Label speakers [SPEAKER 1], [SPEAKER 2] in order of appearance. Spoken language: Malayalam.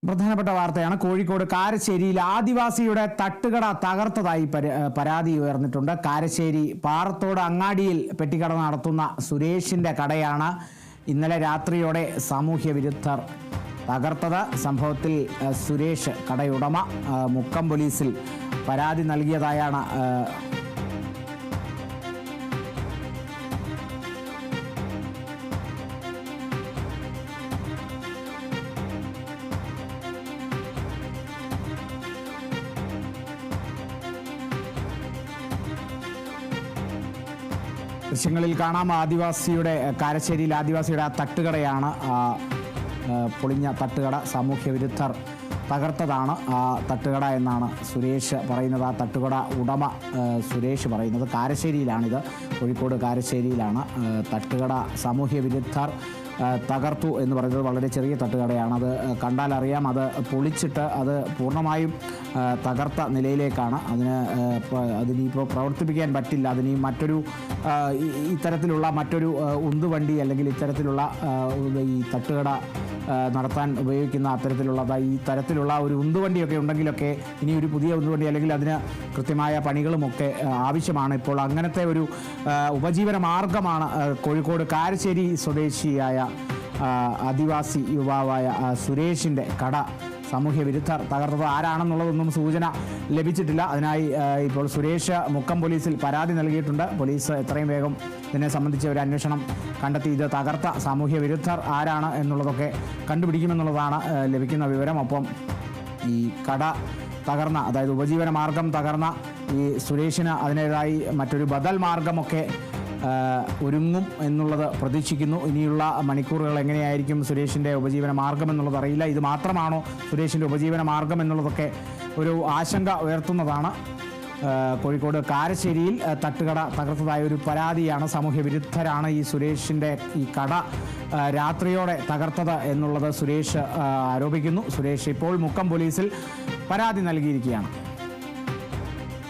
[SPEAKER 1] പ്രധാനപ്പെട്ട വാർത്തയാണ്. കോഴിക്കോട് കാരശ്ശേരിയിൽ ആദിവാസിയുടെ തട്ടുകട തകർത്തതായി പരാതി ഉയർന്നിട്ടുണ്ട്. കാരശ്ശേരി പാറത്തോട് അങ്ങാടിയിൽ പെട്ടിക്കട നടത്തുന്ന സുരേഷിന്റെ കടയാണ് ഇന്നലെ രാത്രിയോടെ സാമൂഹ്യ വിരുദ്ധർ തകർത്തത്. സംഭവത്തിൽ സുരേഷ് കടയുടമ മുക്കം പോലീസിൽ പരാതി നൽകിയതായാണ് ദൃശ്യങ്ങളിൽ കാണാം. കാരശ്ശേരിയിൽ ആദിവാസിയുടെ ആ തട്ടുകടയാണ്, പൊളിഞ്ഞ തട്ടുകട സാമൂഹ്യ വിരുദ്ധർ തകർത്തതാണ് ആ തട്ടുകട എന്നാണ് സുരേഷ് പറയുന്നത്. ആ തട്ടുകട ഉടമ സുരേഷ് പറയുന്നത്. കാരശ്ശേരിയിലാണിത്, കോഴിക്കോട് കാരശ്ശേരിയിലാണ് തട്ടുകട സാമൂഹ്യ വിരുദ്ധർ തകർത്തു എന്ന് പറയുന്നത്. വളരെ ചെറിയ തട്ടുകടയാണ്, അത് കണ്ടാൽ അറിയാം. അത് പൊളിച്ചിട്ട് അത് പൂർണ്ണമായും തകർത്ത നിലയിലേക്കാണ്. അതിനിപ്പോൾ പ്രവർത്തിപ്പിക്കാൻ പറ്റില്ല. അതിന് ഇത്തരത്തിലുള്ള മറ്റൊരു ഉന്തുവണ്ടി അല്ലെങ്കിൽ ഇത്തരത്തിലുള്ള ഈ തട്ടുകട നടത്താൻ ഉപയോഗിക്കുന്ന ഈ തരത്തിലുള്ള ഒരു ഉന്തുവണ്ടിയൊക്കെ ഉണ്ടെങ്കിലൊക്കെ ഇനി ഒരു പുതിയ ഉന്തുവണ്ടി അല്ലെങ്കിൽ അതിന് കൃത്യമായ പണികളുമൊക്കെ ആവശ്യമാണ്. ഇപ്പോൾ അങ്ങനത്തെ ഒരു ഉപജീവന മാർഗമാണ് കോഴിക്കോട് കാരശ്ശേരി സ്വദേശിയായ ആദിവാസി യുവാവായ സുരേഷിൻ്റെ കട സാമൂഹ്യ വിരുദ്ധർ തകർത്തത്. ആരാണെന്നുള്ളതൊന്നും സൂചന ലഭിച്ചിട്ടില്ല. അതിനായി ഇപ്പോൾ സുരേഷ് മുക്കം പോലീസിൽ പരാതി നൽകിയിട്ടുണ്ട്. പോലീസ് എത്രയും വേഗം ഇതിനെ സംബന്ധിച്ച് ഒരു അന്വേഷണം കണ്ടെത്തി ഇത് തകർത്ത സാമൂഹ്യ വിരുദ്ധർ ആരാണ് എന്നുള്ളതൊക്കെ കണ്ടുപിടിക്കുമെന്നുള്ളതാണ് ലഭിക്കുന്ന വിവരം. ഒപ്പം ഈ കട തകർന്ന, അതായത് ഉപജീവന മാർഗം തകർന്ന ഈ സുരേഷിന് അതിൻ്റേതായി മറ്റൊരു ബദൽ മാർഗമൊക്കെ ഒരുങ്ങും എന്നുള്ളത് പ്രതീക്ഷിക്കുന്നു. ഇനിയുള്ള മണിക്കൂറുകൾ എങ്ങനെയായിരിക്കും സുരേഷിൻ്റെ ഉപജീവന മാർഗം എന്നുള്ളത് അറിയില്ല. ഇത് മാത്രമാണോ സുരേഷിൻ്റെ ഉപജീവന മാർഗം എന്നുള്ളതൊക്കെ ഒരു ആശങ്ക ഉയർത്തുന്നതാണ്. കോഴിക്കോട് കാരശ്ശേരിയിൽ തട്ടുകട തകർത്തതായ ഒരു പരാതിയാണ്. സാമൂഹ്യ വിരുദ്ധരാണ് ഈ സുരേഷിൻ്റെ ഈ കട രാത്രിയോടെ തകർത്തത് എന്നുള്ളത് സുരേഷ് ആരോപിക്കുന്നു. സുരേഷ് ഇപ്പോൾ മുക്കം പോലീസിൽ പരാതി നൽകിയിരിക്കുകയാണ്.